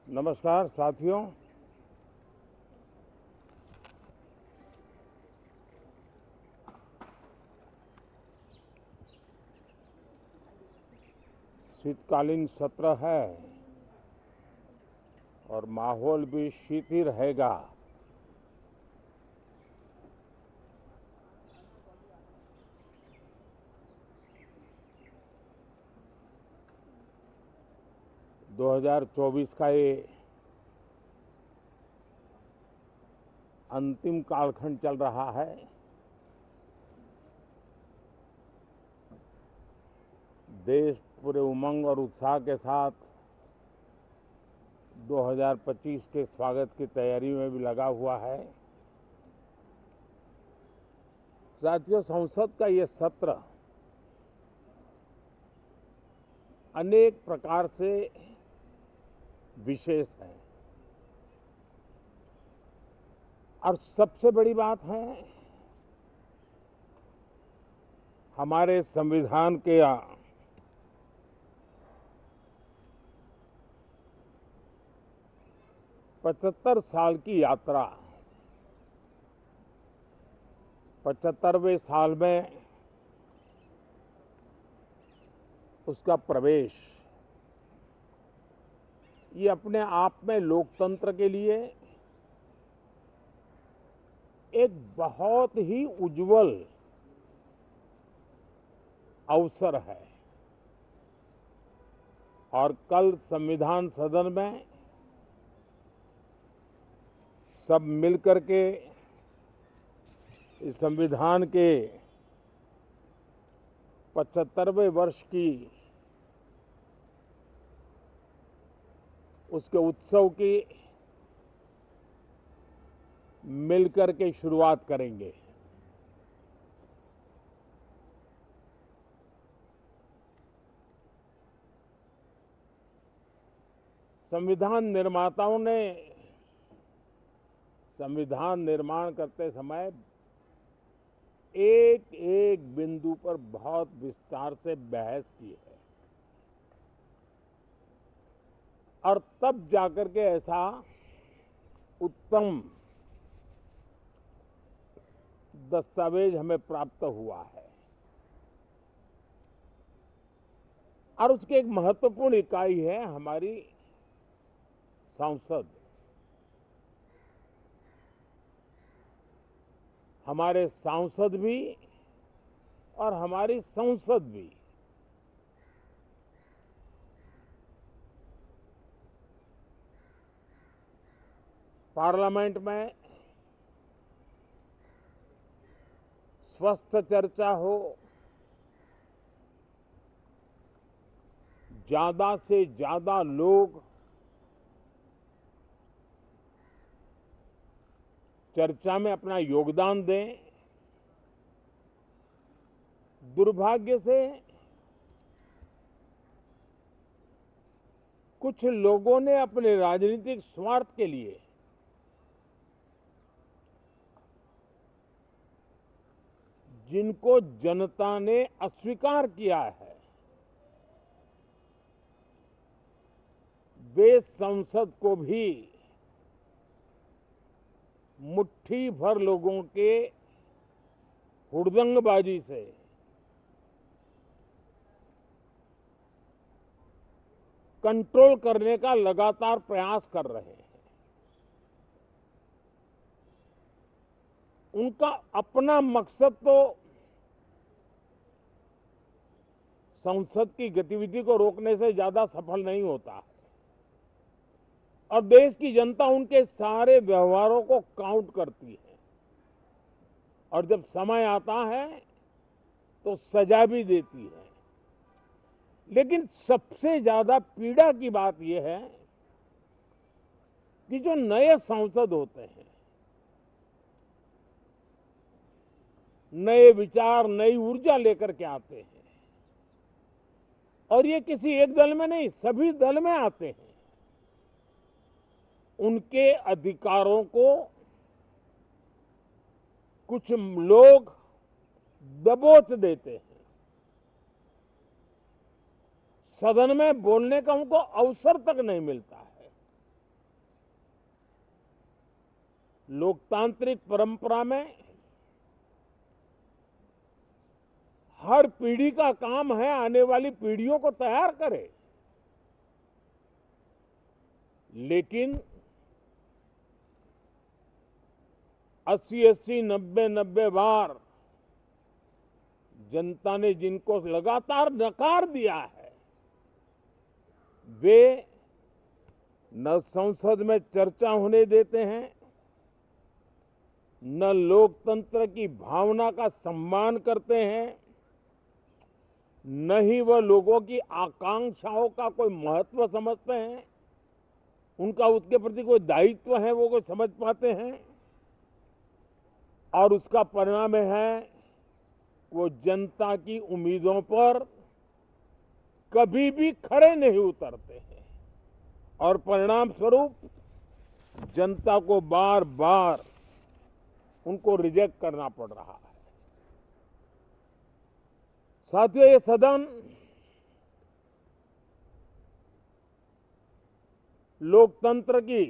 नमस्कार साथियों। शीतकालीन सत्र है और माहौल भी शीत ही रहेगा। दो 2024 का ये अंतिम कालखंड चल रहा है। देश पूरे उमंग और उत्साह के साथ 2025 के स्वागत की तैयारी में भी लगा हुआ है। साथियों, संसद का ये सत्र अनेक प्रकार से विशेष है और सबसे बड़ी बात है हमारे संविधान के 75 साल की यात्रा, 75वें साल में उसका प्रवेश, ये अपने आप में लोकतंत्र के लिए एक बहुत ही उज्जवल अवसर है। और कल संविधान सदन में सब मिलकर के इस संविधान के 75वें वर्ष की उसके उत्सव की मिलकर के शुरुआत करेंगे। संविधान निर्माताओं ने संविधान निर्माण करते समय एक एक बिंदु पर बहुत विस्तार से बहस की है और तब जाकर के ऐसा उत्तम दस्तावेज हमें प्राप्त हुआ है। और उसकी एक महत्वपूर्ण इकाई है हमारी संसद। हमारे सांसद भी और हमारी संसद भी पार्लियामेंट में स्वस्थ चर्चा हो, ज्यादा से ज्यादा लोग चर्चा में अपना योगदान दें। दुर्भाग्य से कुछ लोगों ने अपने राजनीतिक स्वार्थ के लिए जिनको जनता ने अस्वीकार किया है, वे संसद को भी मुट्ठी भर लोगों के हुड़दंगबाजी से कंट्रोल करने का लगातार प्रयास कर रहे हैं। उनका अपना मकसद तो संसद की गतिविधि को रोकने से ज्यादा सफल नहीं होता और देश की जनता उनके सारे व्यवहारों को काउंट करती है और जब समय आता है तो सजा भी देती है। लेकिन सबसे ज्यादा पीड़ा की बात यह है कि जो नए सांसद होते हैं, नए विचार, नई ऊर्जा लेकर के आते हैं और ये किसी एक दल में नहीं, सभी दल में आते हैं। उनके अधिकारों को कुछ लोग दबोच देते हैं। सदन में बोलने का उनको अवसर तक नहीं मिलता है। लोकतांत्रिक परंपरा में हर पीढ़ी का काम है आने वाली पीढ़ियों को तैयार करे, लेकिन 80-80, 90-90 बार जनता ने जिनको लगातार नकार दिया है, वे न संसद में चर्चा होने देते हैं, न लोकतंत्र की भावना का सम्मान करते हैं, न ही वह लोगों की आकांक्षाओं का कोई महत्व समझते हैं, उनका उसके प्रति कोई दायित्व है वो कोई समझ पाते हैं। और उसका परिणाम है वो जनता की उम्मीदों पर कभी भी खरे नहीं उतरते हैं और परिणाम स्वरूप जनता को बार बार उनको रिजेक्ट करना पड़ रहा है। साथियों, ये सदन लोकतंत्र की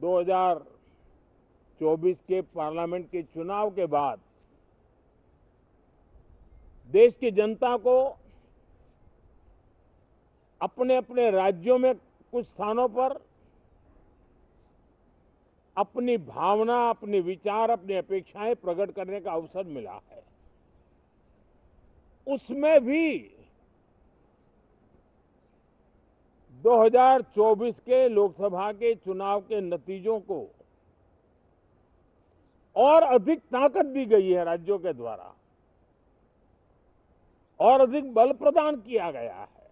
2024 के पार्लियामेंट के चुनाव के बाद देश की जनता को अपने अपने राज्यों में कुछ स्थानों पर अपनी भावना, अपने विचार, अपनी अपेक्षाएं प्रकट करने का अवसर मिला है। उसमें भी 2024 के लोकसभा के चुनाव के नतीजों को और अधिक ताकत दी गई है राज्यों के द्वारा, और अधिक बल प्रदान किया गया है,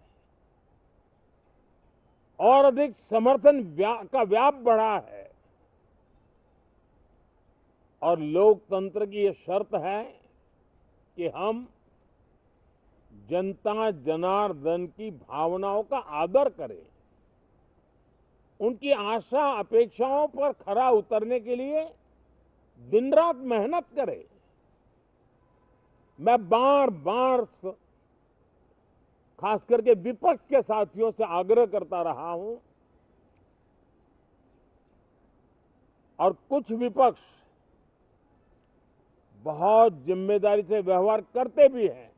और अधिक समर्थन का व्याप बढ़ा है। और लोकतंत्र की यह शर्त है कि हम जनता जनार्दन की भावनाओं का आदर करें, उनकी आशा अपेक्षाओं पर खरा उतरने के लिए दिन रात मेहनत करें। मैं बार बार खास करके विपक्ष के साथियों से आग्रह करता रहा हूं, और कुछ विपक्ष बहुत जिम्मेदारी से व्यवहार करते भी हैं।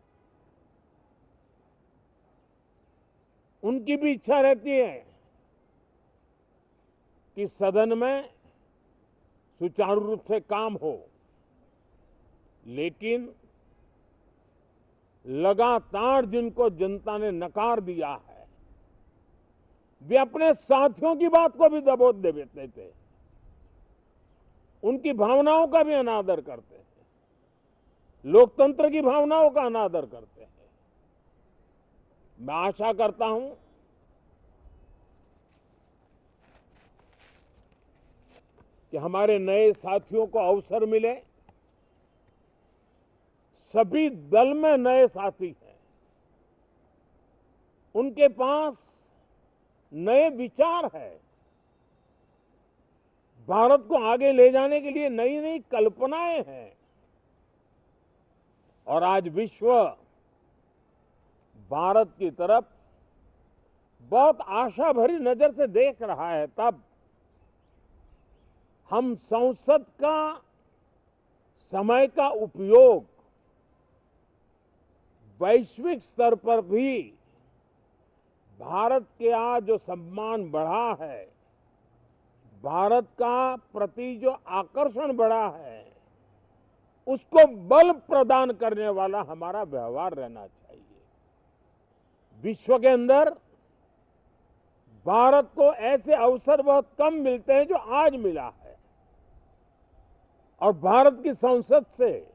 उनकी भी इच्छा रहती है कि सदन में सुचारू रूप से काम हो, लेकिन लगातार जिनको जनता ने नकार दिया है, वे अपने साथियों की बात को भी दबोच देते थे, उनकी भावनाओं का भी अनादर करते हैं, लोकतंत्र की भावनाओं का अनादर करते हैं। मैं आशा करता हूं कि हमारे नए साथियों को अवसर मिले। सभी दल में नए साथी हैं, उनके पास नए विचार है, भारत को आगे ले जाने के लिए नई नई कल्पनाएं हैं। और आज विश्व भारत की तरफ बहुत आशा भरी नजर से देख रहा है, तब हम संसद का समय का उपयोग वैश्विक स्तर पर भी भारत के आज जो सम्मान बढ़ा है, भारत का प्रति जो आकर्षण बढ़ा है, उसको बल प्रदान करने वाला हमारा व्यवहार रहना चाहिए। विश्व के अंदर भारत को ऐसे अवसर बहुत कम मिलते हैं जो आज मिला है, और भारत की संसद से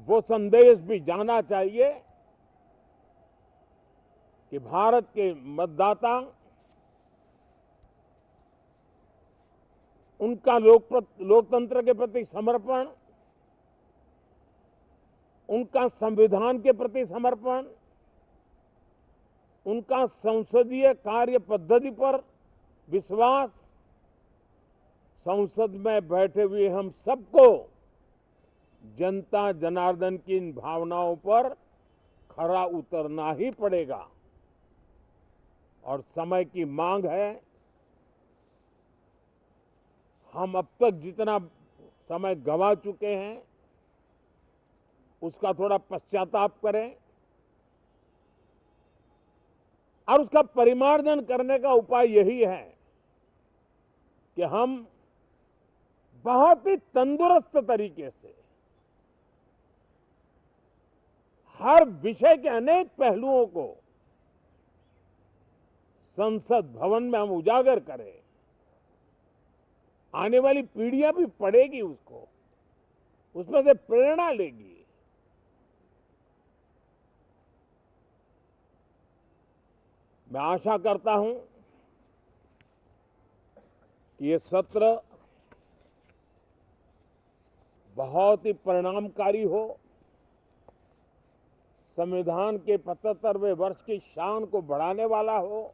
वो संदेश भी जाना चाहिए कि भारत के मतदाता उनका लोकतंत्र के प्रति समर्पण, उनका संविधान के प्रति समर्पण, उनका संसदीय कार्य पद्धति पर विश्वास, संसद में बैठे हुए हम सबको जनता जनार्दन की इन भावनाओं पर खरा उतरना ही पड़ेगा। और समय की मांग है, हम अब तक जितना समय गंवा चुके हैं उसका थोड़ा पश्चाताप करें और उसका परिमार्जन करने का उपाय यही है कि हम बहुत ही तंदुरुस्त तरीके से हर विषय के अनेक पहलुओं को संसद भवन में हम उजागर करें। आने वाली पीढ़ियां भी पढ़ेगी उसको, उसमें से प्रेरणा लेगी। मैं आशा करता हूं कि ये सत्र बहुत ही परिणामकारी हो, संविधान के 75वें वर्ष की शान को बढ़ाने वाला हो,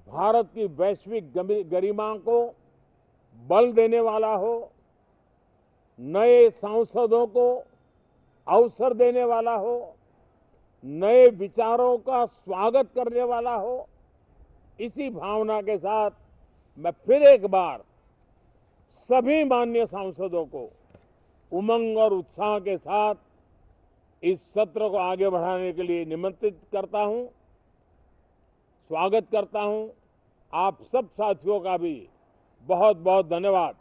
भारत की वैश्विक गरिमा को बल देने वाला हो, नए सांसदों को अवसर देने वाला हो, नए विचारों का स्वागत करने वाला हो। इसी भावना के साथ मैं फिर एक बार सभी माननीय सांसदों को उमंग और उत्साह के साथ इस सत्र को आगे बढ़ाने के लिए निमंत्रित करता हूं, स्वागत करता हूं। आप सब साथियों का भी बहुत बहुत धन्यवाद।